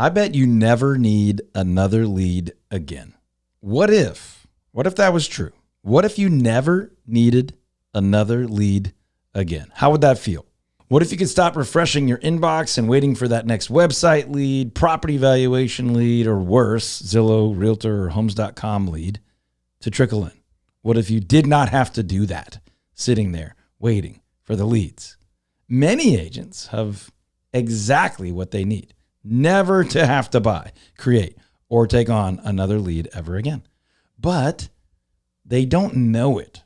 I bet you never need another lead again. What if that was true? What if you never needed another lead again? How would that feel? What if you could stop refreshing your inbox and waiting for that next website lead, property valuation lead, or worse, Zillow, Realtor, or Homes.com lead to trickle in? What if you did not have to do that, sitting there waiting for the leads? Many agents have exactly what they need. Never to have to buy, create, or take on another lead ever again. But they don't know it,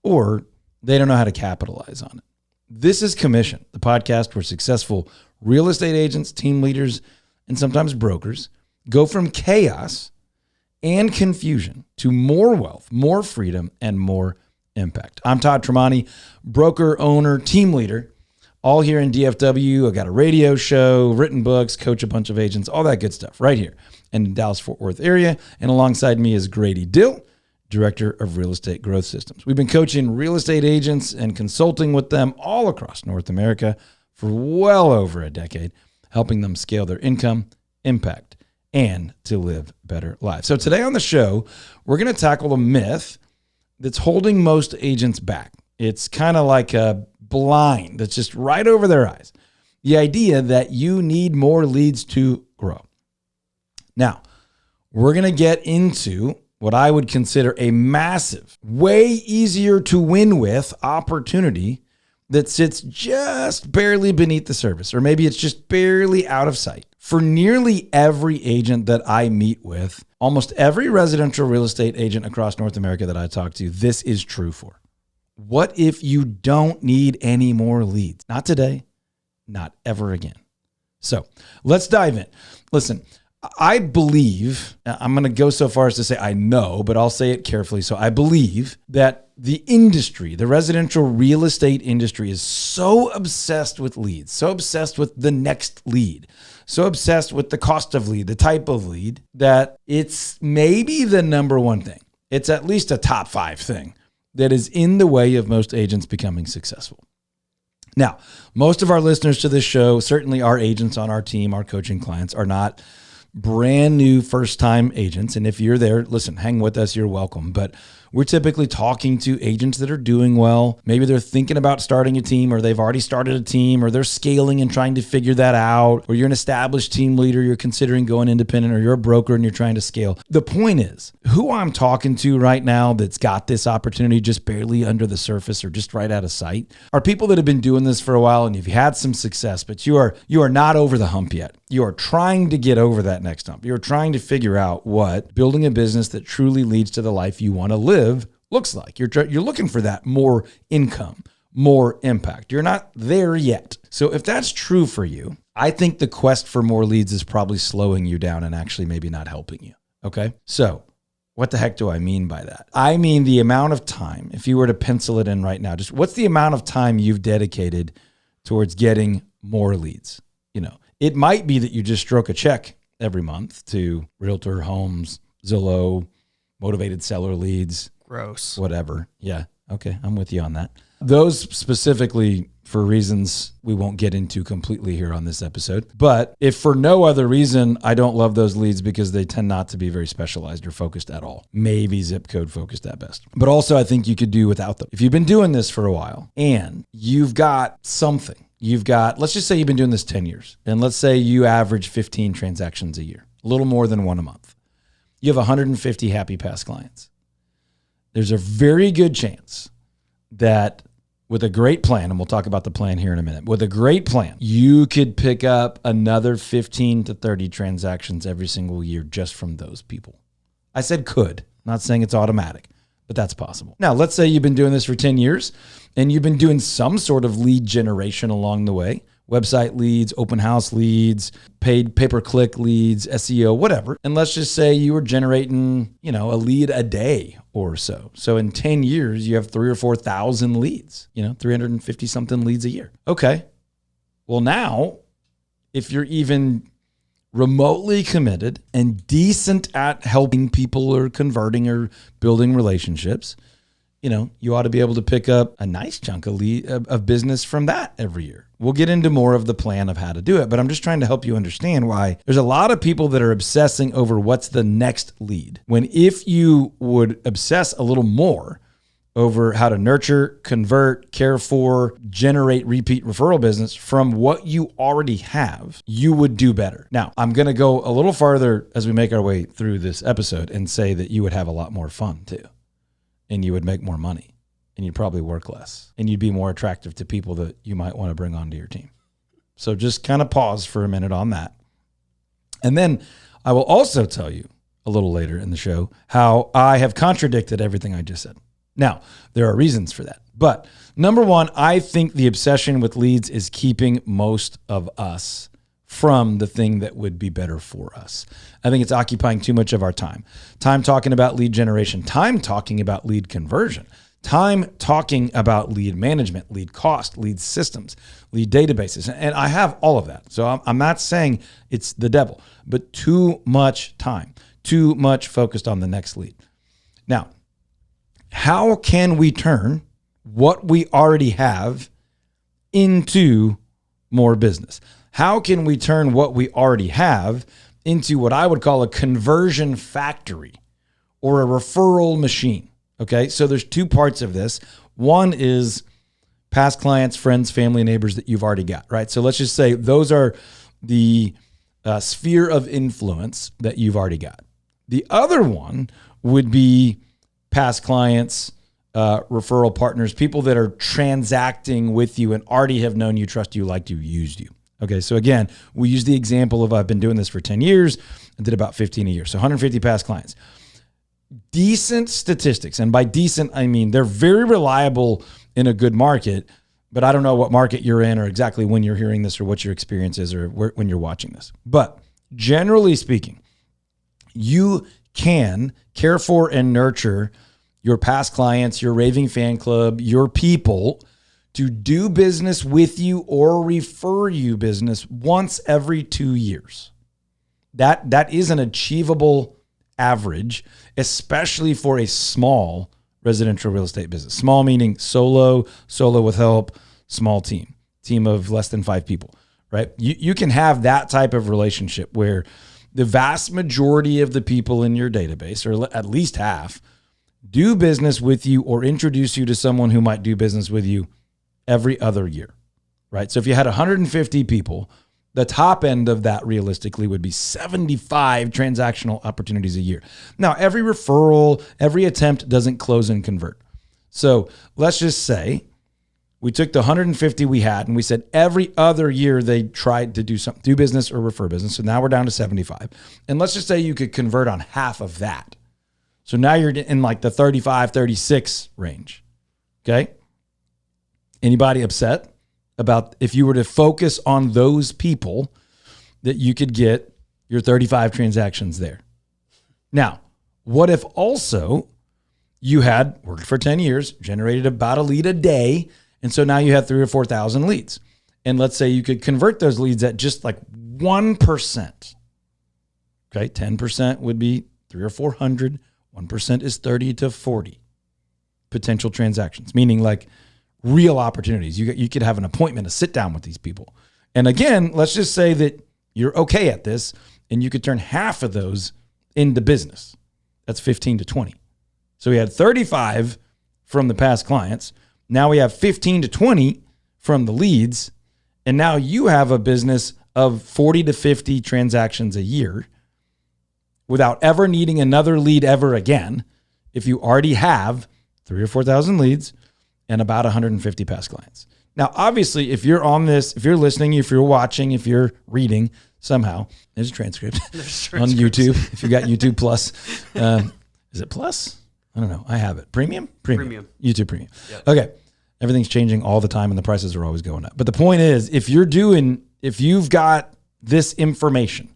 or they don't know how to capitalize on it. This is Commission, the podcast where successful real estate agents, team leaders, and sometimes brokers go from chaos and confusion to more wealth, more freedom, and more impact. I'm Todd Tramonte, broker, owner, team leader, all here in DFW. I got a radio show, written books, coach a bunch of agents, all that good stuff right here in the Dallas-Fort Worth area. And alongside me is Grady Dill, Director of Real Estate Growth Systems. We've been coaching real estate agents and consulting with them all across North America for well over a decade, helping them scale their income, impact, and to live better lives. So today on the show, we're going to tackle a myth that's holding most agents back. It's kind of like a blind that's just right over their eyes. The idea that you need more leads to grow. Now, we're going to get into what I would consider a massive, way easier to win with opportunity that sits just barely beneath the surface, or maybe it's just barely out of sight. For nearly every agent that I meet with, almost every residential real estate agent across North America that I talk to, this is true for. What if you don't need any more leads? Not today, not ever again. So let's dive in. Listen, I believe, I'm going to go so far as to say I know, but I'll say it carefully. So I believe that the industry, the residential real estate industry, is so obsessed with leads, so obsessed with the next lead, so obsessed with the cost of lead, the type of lead, that it's maybe the number one thing. It's at least a top 5 thing that is in the way of most agents becoming successful. Now, most of our listeners to this show, certainly our agents on our team, our coaching clients, are not brand new first-time agents. And if you're there, listen, hang with us, you're welcome. But we're typically talking to agents that are doing well. Maybe they're thinking about starting a team, or they've already started a team, or they're scaling and trying to figure that out, or you're an established team leader, you're considering going independent, or you're a broker and you're trying to scale. The point is, who I'm talking to right now that's got this opportunity just barely under the surface or just right out of sight are people that have been doing this for a while, and you've had some success, but you are not over the hump yet. You are trying to get over that next hump. You're trying to figure out what building a business that truly leads to the life you want to live looks like. You're looking for that more income, more impact. You're not there yet. So if that's true for you, I think the quest for more leads is probably slowing you down and actually maybe not helping you. Okay. So what the heck do I mean by that? I mean the amount of time, if you were to pencil it in right now, just what's the amount of time you've dedicated towards getting more leads? You know, it might be that you just stroke a check every month to Realtor, Homes, Zillow, motivated seller leads. Gross. Whatever. Yeah. Okay. I'm with you on that. Those specifically for reasons we won't get into completely here on this episode. But if for no other reason, I don't love those leads because they tend not to be very specialized or focused at all. Maybe zip code focused at best. But also I think you could do without them. If you've been doing this for a while and you've got something, let's just say you've been doing this 10 years. And let's say you average 15 transactions a year, a little more than one a month. You have 150 happy past clients. There's a very good chance that with a great plan, and we'll talk about the plan here in a minute, with a great plan, you could pick up another 15 to 30 transactions every single year just from those people. I said could, not saying it's automatic, but that's possible. Now, let's say you've been doing this for 10 years and you've been doing some sort of lead generation along the way. Website leads, open house leads, paid pay-per-click leads, SEO, whatever. And let's just say you were generating, a lead a day or so. So in 10 years, you have 3,000 or 4,000 leads, 350 something leads a year. Okay. Well, now if you're even remotely committed and decent at helping people or converting or building relationships, you ought to be able to pick up a nice chunk of business from that every year. We'll get into more of the plan of how to do it, but I'm just trying to help you understand why there's a lot of people that are obsessing over what's the next lead. When if you would obsess a little more over how to nurture, convert, care for, generate repeat referral business from what you already have, you would do better. Now, I'm going to go a little farther as we make our way through this episode and say that you would have a lot more fun too. And you would make more money and you'd probably work less and you'd be more attractive to people that you might want to bring onto your team. So just kind of pause for a minute on that. And then I will also tell you a little later in the show how I have contradicted everything I just said. Now, there are reasons for that. But number one, I think the obsession with leads is keeping most of us from the thing that would be better for us. I think it's occupying too much of our time. Time talking about lead generation, time talking about lead conversion, time talking about lead management, lead cost, lead systems, lead databases. And I have all of that. So I'm not saying it's the devil, but too much time, too much focused on the next lead. Now, how can we turn what we already have into more business? How can we turn what we already have into what I would call a conversion factory or a referral machine? Okay, so there's two parts of this. One is past clients, friends, family, neighbors that you've already got, right? So let's just say those are the sphere of influence that you've already got. The other one would be past clients, referral partners, people that are transacting with you and already have known you, trust you, liked you, used you. Okay, so again, we use the example of I've been doing this for 10 years and did about 15 a year. So 150 past clients. Decent statistics. And by decent, I mean they're very reliable in a good market, but I don't know what market you're in or exactly when you're hearing this or what your experience is or when you're watching this. But generally speaking, you can care for and nurture your past clients, your raving fan club, your people to do business with you or refer you business once every 2 years. That is an achievable average, especially for a small residential real estate business. Small meaning solo with help, small team of less than 5 people, right? You can have that type of relationship where the vast majority of the people in your database, or at least half, do business with you or introduce you to someone who might do business with you every other year, right? So if you had 150 people, the top end of that realistically would be 75 transactional opportunities a year. Now, every referral, every attempt doesn't close and convert. So let's just say we took the 150 we had and we said every other year they tried to do business or refer business. So now we're down to 75. And let's just say you could convert on half of that. So now you're in like the 35, 36 range. Okay. Anybody upset about if you were to focus on those people that you could get your 35 transactions there? Now, what if also you had worked for 10 years, generated about a lead a day, and so now you have 3,000 or 4,000 leads. And let's say you could convert those leads at just like 1%. Okay, 10% would be 300 or 400. 1% is 30 to 40 potential transactions, meaning like real opportunities. You could have an appointment, a sit down with these people. And again, let's just say that you're okay at this and you could turn half of those into business. That's 15 to 20. So we had 35 from the past clients. Now we have 15 to 20 from the leads. And now you have a business of 40 to 50 transactions a year without ever needing another lead ever again. If you already have 3,000 or 4,000 leads and about 150 past clients. Now, obviously, if you're on this, if you're listening, if you're watching, if you're reading somehow, there's a transcript on YouTube. If you got YouTube Plus, is it Plus? I don't know. I have it. Premium. YouTube Premium. Yep. Okay. Everything's changing all the time and the prices are always going up. But the point is, if you've got this information,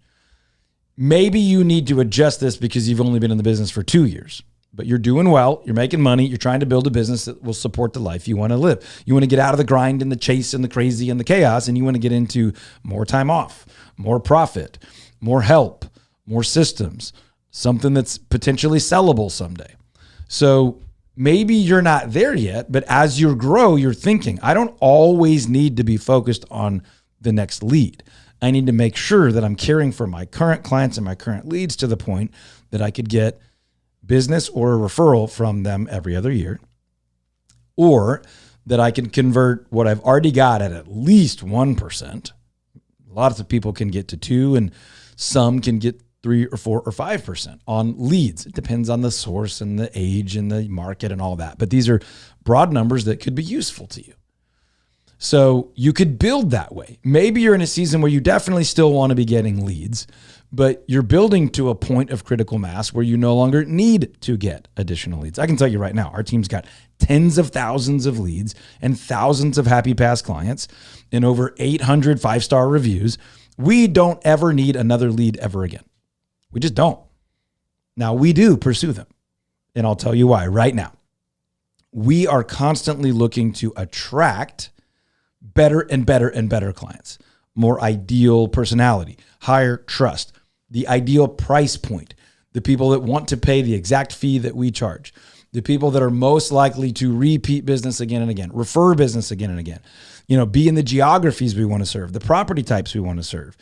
maybe you need to adjust this because you've only been in the business for 2 years. But you're doing well, you're making money, you're trying to build a business that will support the life you want to live. You want to get out of the grind and the chase and the crazy and the chaos, and you want to get into more time off, more profit, more help, more systems, something that's potentially sellable someday. So maybe you're not there yet, but as you grow, you're thinking, I don't always need to be focused on the next lead. I need to make sure that I'm caring for my current clients and my current leads to the point that I could get business or a referral from them every other year, or that I can convert what I've already got at least 1%. Lots of people can get to 2%, and some can get 3 or 4 or 5% on leads. It depends on the source and the age and the market and all that. But these are broad numbers that could be useful to you. So you could build that way. Maybe you're in a season where you definitely still want to be getting leads, but you're building to a point of critical mass where you no longer need to get additional leads. I can tell you right now, our team's got tens of thousands of leads and thousands of happy past clients and over 800 5-star reviews. We don't ever need another lead ever again. We just don't. Now, we do pursue them, and I'll tell you why right now. We are constantly looking to attract better and better and better clients, more ideal personality, higher trust, the ideal price point, the people that want to pay the exact fee that we charge, the people that are most likely to repeat business again and again, refer business again and again, be in the geographies we want to serve, the property types we want to serve.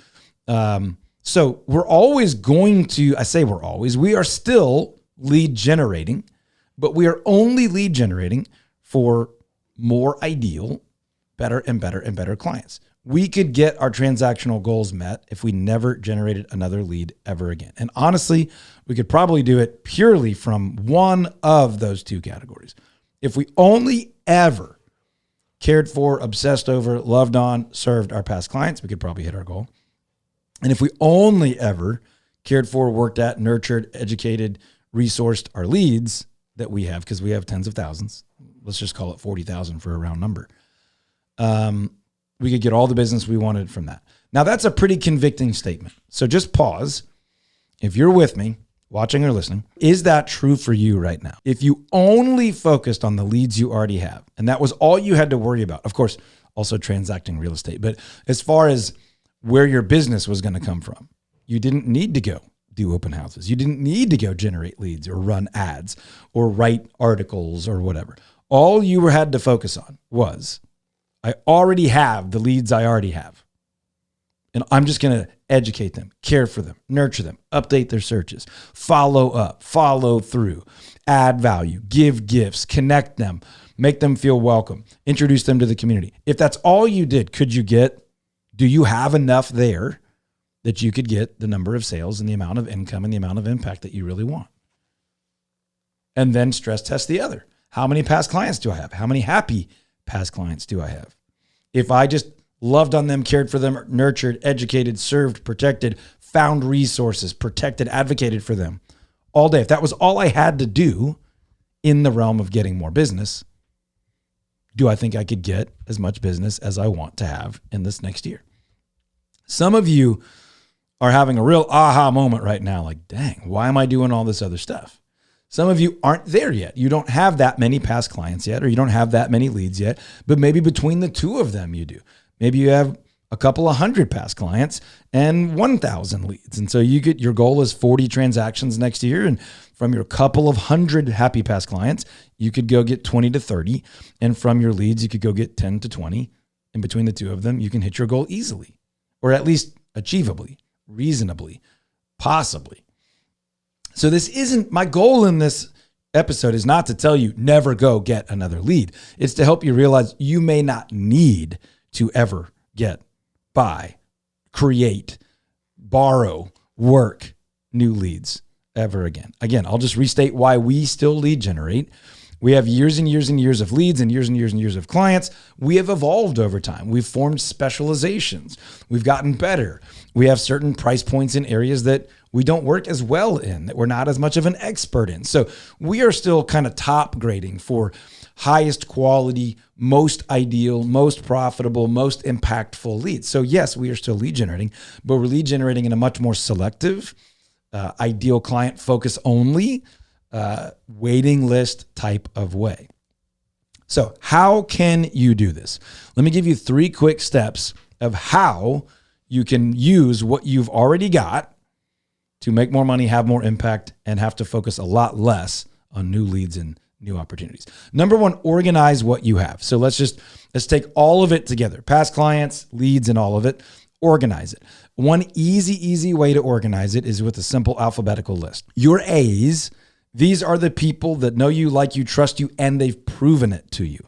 So we're always going to, we are still lead generating, but we are only lead generating for more ideal, better and better and better clients. We could get our transactional goals met if we never generated another lead ever again. And honestly, we could probably do it purely from one of those two categories. If we only ever cared for, obsessed over, loved on, served our past clients, we could probably hit our goal. And if we only ever cared for, worked at, nurtured, educated, resourced our leads that we have, because we have tens of thousands, let's just call it 40,000 for a round number, we could get all the business we wanted from that. Now, that's a pretty convicting statement. So just pause. If you're with me, watching or listening, is that true for you right now? If you only focused on the leads you already have, and that was all you had to worry about, of course, also transacting real estate, but as far as where your business was going to come from, you didn't need to go do open houses. You didn't need to go generate leads or run ads or write articles or whatever. All you had to focus on was, I already have the leads I already have. And I'm just going to educate them, care for them, nurture them, update their searches, follow up, follow through, add value, give gifts, connect them, make them feel welcome, introduce them to the community. If that's all you did, do you have enough there that you could get the number of sales and the amount of income and the amount of impact that you really want? And then stress test the other. How many past clients do I have? How many happy past clients do I have? If I just loved on them, cared for them, nurtured, educated, served, protected, found resources, protected, advocated for them all day, if that was all I had to do in the realm of getting more business, do I think I could get as much business as I want to have in this next year? Some of you are having a real aha moment right now, like, dang, why am I doing all this other stuff? Some of you aren't there yet. You don't have that many past clients yet, or you don't have that many leads yet, but maybe between the two of them you do. Maybe you have a couple of hundred past clients and 1,000 leads. And so your goal is 40 transactions next year. And from your couple of hundred happy past clients, you could go get 20 to 30. And from your leads, you could go get 10 to 20. And between the two of them, you can hit your goal easily, or at least achievably, reasonably, possibly. So my goal in this episode is not to tell you never go get another lead. It's to help you realize you may not need to ever buy, create, borrow, work new leads ever again. Again, I'll just restate why we still lead generate. We have years and years and years of leads and years and years and years of clients. We have evolved over time. We've formed specializations. We've gotten better. We have certain price points in areas that we don't work as well in, that we're not as much of an expert in. So we are still kind of top grading for highest quality, most ideal, most profitable, most impactful leads. So yes, we are still lead generating, but we're lead generating in a much more selective, ideal client focus only, waiting list type of way. So how can you do this? Let me give you 3 quick steps of how you can use what you've already got to make more money, have more impact, and have to focus a lot less on new leads and new opportunities. Number one, organize what you have. So let's take all of it together. Past clients, leads, and all of it. Organize it. One easy way to organize it is with a simple alphabetical list. Your A's, these are the people that know you, like you, trust you, and they've proven it to you.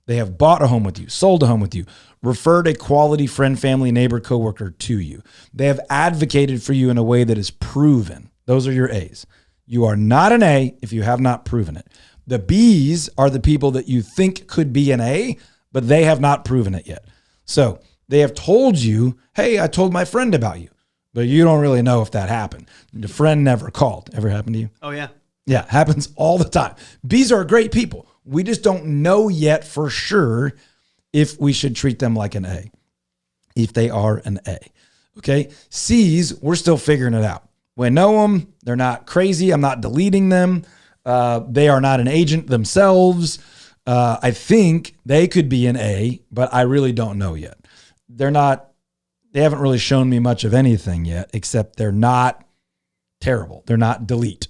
They have bought a home with you, sold a home with you, referred a quality friend, family, neighbor, coworker to you. They have advocated for you in a way that is proven. Those are your A's. You are not an A if you have not proven it. The B's are the people that you think could be an A, but they have not proven it yet. So they have told you, hey, I told my friend about you, but you don't really know if that happened. The friend never called. Ever happened to you? Oh, yeah. Yeah, happens all the time. B's are great people. We just don't know yet for sure if we should treat them like an A, if they are an A. Okay. C's, we're still figuring it out. We know them. They're not crazy. I'm not deleting them. They are not an agent themselves. I think they could be an A, but I really don't know yet. They haven't really shown me much of anything yet, except they're not terrible. They're not delete.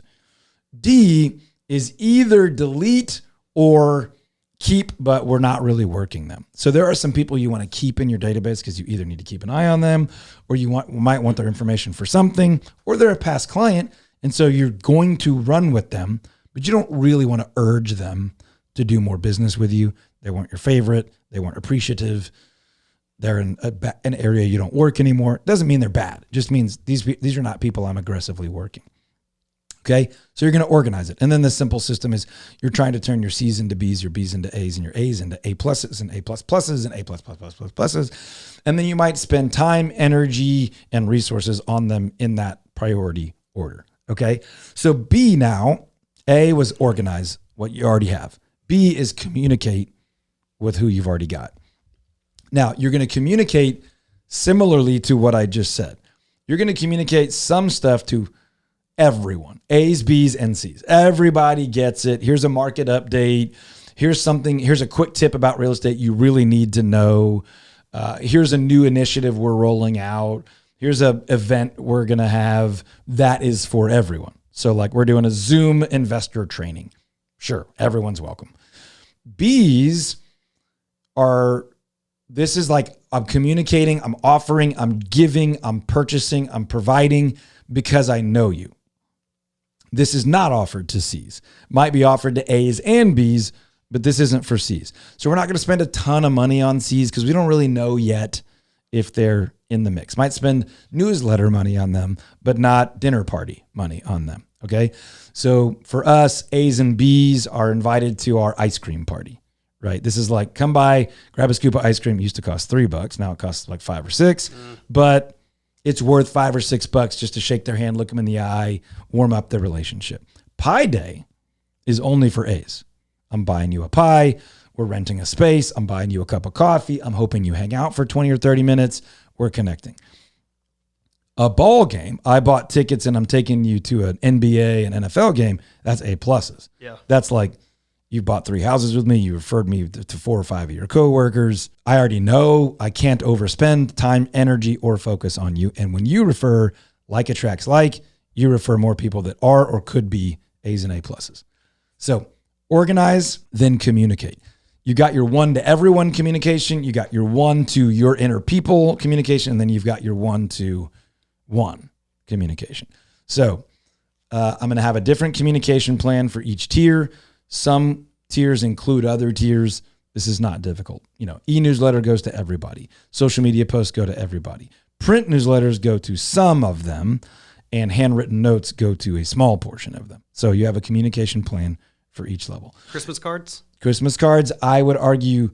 D is either delete or keep, but we're not really working them. So there are some people you want to keep in your database because you either need to keep an eye on them, or you might want their information for something, or they're a past client. And so you're going to run with them, but you don't really want to urge them to do more business with you. They weren't your favorite. They weren't appreciative. They're in an area you don't work anymore. Doesn't mean they're bad. It just means these are not people I'm aggressively working. Okay, so you're going to organize it. And then the simple system is you're trying to turn your C's into B's, your B's into A's, and your A's into A pluses and A plus pluses and A plus plus plus plus pluses. And then you might spend time, energy, and resources on them in that priority order. Okay, so B now, A was organize what you already have. B is communicate with who you've already got. Now, you're going to communicate similarly to what I just said. You're going to communicate some stuff to everyone, A's, B's, and C's. Everybody gets it. Here's a market update. Here's a quick tip about real estate you really need to know. Here's a new initiative we're rolling out. Here's an event we're going to have that is for everyone. So like we're doing a Zoom investor training. Sure, everyone's welcome. B's this is like I'm communicating, I'm offering, I'm giving, I'm purchasing, I'm providing because I know you. This is not offered to C's. Might be offered to A's and B's, but this isn't for C's. So we're not going to spend a ton of money on C's because we don't really know yet if they're in the mix. Might spend newsletter money on them, but not dinner party money on them. Okay. So for us, A's and B's are invited to our ice cream party, right? This is like, come by, grab a scoop of ice cream. It used to cost $3. Now it costs like $5 or $6, but it's worth $5 or $6 just to shake their hand, look them in the eye, warm up their relationship. Pie day is only for A's. I'm buying you a pie. We're renting a space. I'm buying you a cup of coffee. I'm hoping you hang out for 20 or 30 minutes. We're connecting. A ball game, I bought tickets and I'm taking you to an NBA and NFL game. That's A pluses. Yeah. That's like, you bought 3 houses with me. You referred me to 4 or 5 of your coworkers. I already know I can't overspend time, energy, or focus on you. And when you refer, like attracts like, you refer more people that are or could be A's and A pluses. So organize, then communicate. You got your one to everyone communication. You got your one to your inner people communication. And then you've got your one to one communication. So I'm going to have a different communication plan for each tier. Some tiers include other tiers. This is not difficult. E-newsletter goes to everybody. Social media posts go to everybody. Print newsletters go to some of them, and handwritten notes go to a small portion of them. So you have a communication plan for each level. Christmas cards? Christmas cards, I would argue,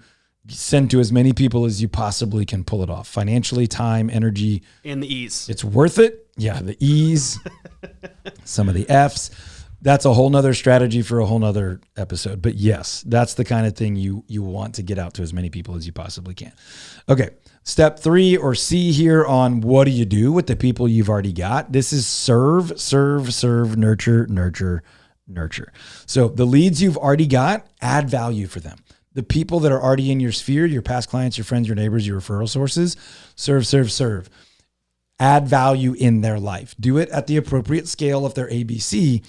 send to as many people as you possibly can pull it off. Financially, time, energy. And the E's. It's worth it. Yeah, the E's, some of the F's. That's a whole nother strategy for a whole nother episode. But yes, that's the kind of thing you want to get out to as many people as you possibly can. Okay. Step 3 or C here on what do you do with the people you've already got? This is serve, nurture, nurture, nurture. So the leads you've already got, add value for them. The people that are already in your sphere, your past clients, your friends, your neighbors, your referral sources, serve. Add value in their life. Do it at the appropriate scale if they're ABC.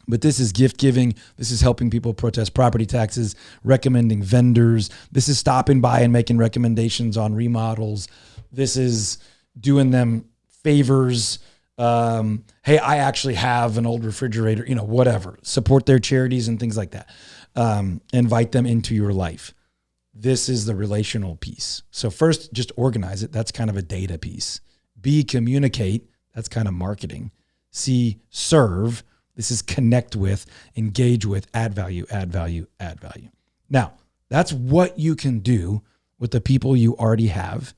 But this is gift giving. This is helping people protest property taxes, recommending vendors. This is stopping by and making recommendations on remodels. This is doing them favors. Hey, I actually have an old refrigerator, whatever. Support their charities and things like that. Invite them into your life. This is the relational piece. So first, just organize it. That's kind of a data piece. B, communicate. That's kind of marketing. C, serve. This is connect with, engage with, add value, add value, add value. Now, that's what you can do with the people you already have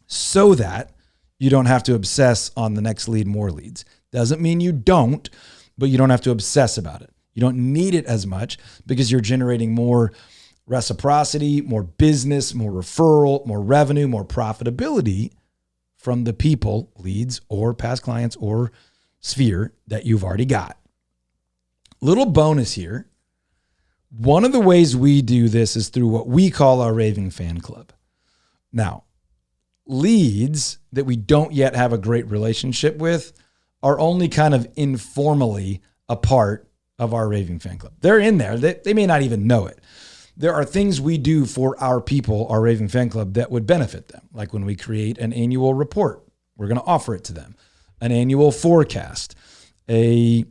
so that you don't have to obsess on the next lead, more leads. Doesn't mean you don't, but you don't have to obsess about it. You don't need it as much because you're generating more reciprocity, more business, more referral, more revenue, more profitability from the people, leads, or past clients, or sphere that you've already got. Little bonus here. One of the ways we do this is through what we call our Raving Fan Club. Now, leads that we don't yet have a great relationship with are only kind of informally a part of our Raving Fan Club. They're in there. They may not even know it. There are things we do for our people, our Raving Fan Club, that would benefit them. Like when we create an annual report, we're going to offer it to them. An annual forecast. We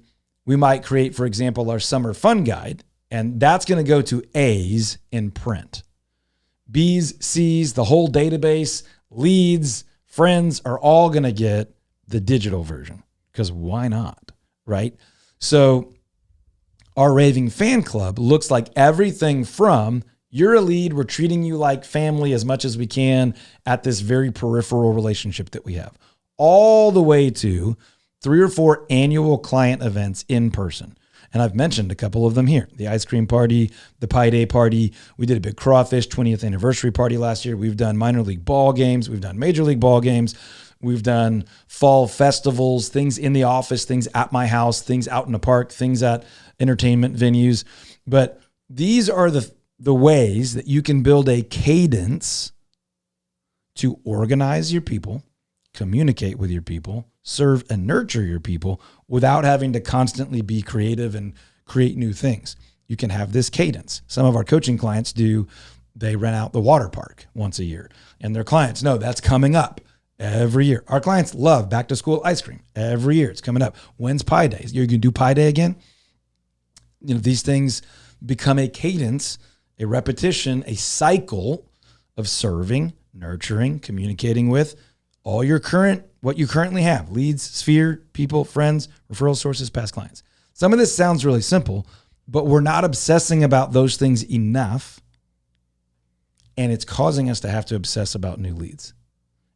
might create, for example, our summer fun guide, and that's going to go to A's in print. B's, C's, the whole database, leads, friends are all going to get the digital version because why not, right? So our Raving Fan Club looks like everything from you're a lead, we're treating you like family as much as we can at this very peripheral relationship that we have, all the way to 3 or 4 annual client events in person. And I've mentioned a couple of them here. The ice cream party, the Pi Day party. We did a big crawfish 20th anniversary party last year. We've done minor league ball games. We've done major league ball games. We've done fall festivals, things in the office, things at my house, things out in the park, things at entertainment venues. But these are the ways that you can build a cadence to organize your people, communicate with your people, serve and nurture your people without having to constantly be creative and create new things. You can have this cadence. Some of our coaching clients they rent out the water park once a year, and their clients know that's coming up every year. Our clients love back to school ice cream every year. It's coming up. When's Pi Day? You're going to do Pi Day again? These things become a cadence, a repetition, a cycle of serving, nurturing, communicating with all what you currently have, leads, sphere, people, friends, referral sources, past clients. Some of this sounds really simple, but we're not obsessing about those things enough. And it's causing us to have to obsess about new leads.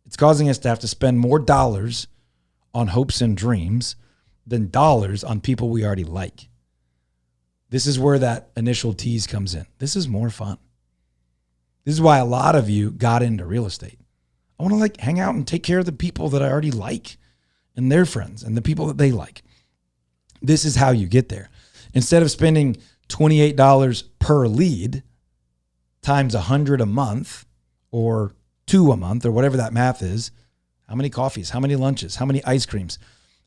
It's causing us to have to spend more dollars on hopes and dreams than dollars on people we already like. This is where that initial tease comes in. This is more fun. This is why a lot of you got into real estate. I want to hang out and take care of the people that I already like and their friends and the people that they like. This is how you get there. Instead of spending $28 per lead times 100 a month or 2 a month or whatever that math is, how many coffees, how many lunches, how many ice creams,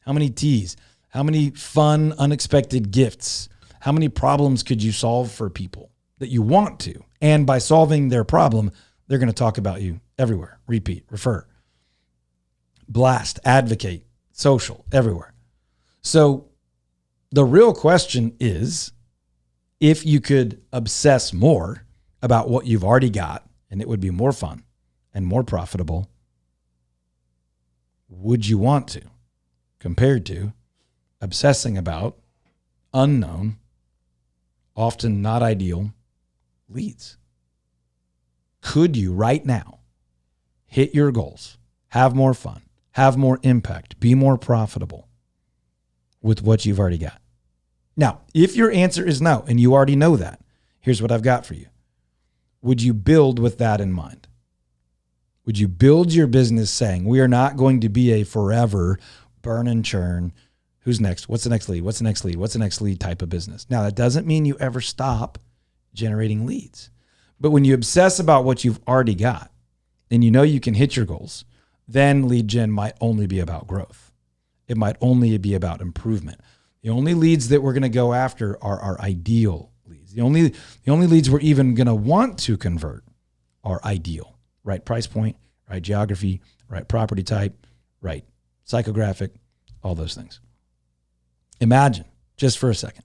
how many teas, how many fun, unexpected gifts, how many problems could you solve for people that you want to? And by solving their problem, they're going to talk about you everywhere. Repeat, refer, blast, advocate, social, everywhere. So the real question is, if you could obsess more about what you've already got, and it would be more fun and more profitable, would you want to, compared to obsessing about unknown, often not ideal leads? Could you right now hit your goals, have more fun, have more impact, be more profitable with what you've already got? Now, if your answer is no, and you already know that, here's what I've got for you. Would you build with that in mind? Would you build your business saying, we are not going to be a forever burn and churn, who's next? What's the next lead? What's the next lead? What's the next lead type of business? Now, that doesn't mean you ever stop generating leads. But when you obsess about what you've already got and you know you can hit your goals, then lead gen might only be about growth. It might only be about improvement. The only leads that we're going to go after are our ideal leads. The only leads we're even going to want to convert are ideal. Right price point, right geography, right property type, right psychographic, all those things. Imagine, just for a second,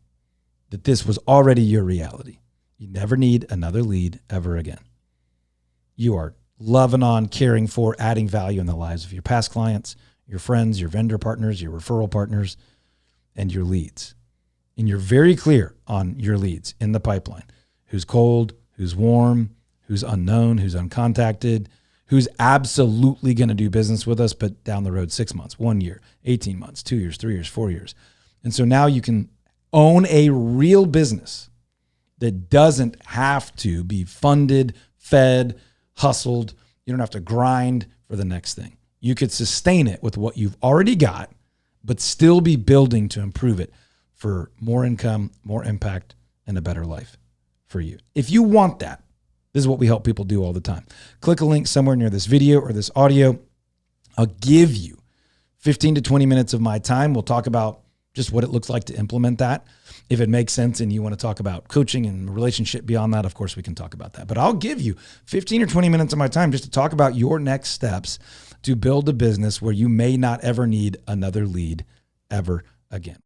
that this was already your reality. You never need another lead ever again. You are loving on, caring for, adding value in the lives of your past clients, your friends, your vendor partners, your referral partners, and your leads. And you're very clear on your leads in the pipeline. Who's cold, who's warm, who's unknown, who's uncontacted, who's absolutely going to do business with us, but down the road 6 months, 1 year, 18 months, 2 years, 3 years, 4 years. And so now you can own a real business that doesn't have to be funded, fed, hustled. You don't have to grind for the next thing. You could sustain it with what you've already got, but still be building to improve it for more income, more impact, and a better life for you. If you want that, this is what we help people do all the time. Click a link somewhere near this video or this audio. I'll give you 15 to 20 minutes of my time. We'll talk about just what it looks like to implement that. If it makes sense and you want to talk about coaching and relationship beyond that, of course, we can talk about that. But I'll give you 15 or 20 minutes of my time just to talk about your next steps to build a business where you may not ever need another lead ever again.